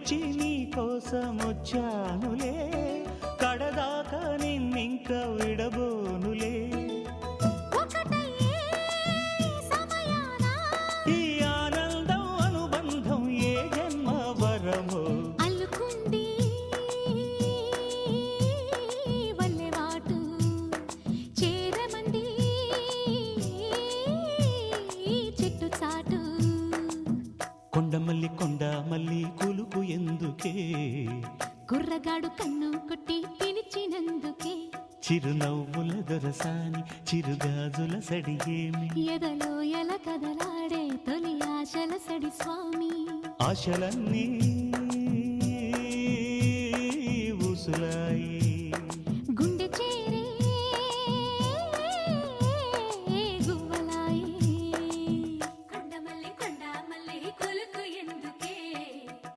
పిలిచి నీ కోసం వచ్చానులే, కడదాకా నిన్నింక విడబోనులే. ఈ ఆనందం అనుబంధం ఏ జన్మ వరమో అల్లుకుంది వల్లెవాటు చేరమంది చెట్టు చాటు. కొండమల్లి కొండమల్లి కులుకు ఎందుకే, కుర్రగాడు కన్ను కొట్టి పిలిచినందుకే. చిరునవ్వుల దొరసాని చిరుగాజుల సడిగేమి, ఎదలో ఎల కదలాడే తొలి ఆశల సడి స్వామి. ఆశలన్నీ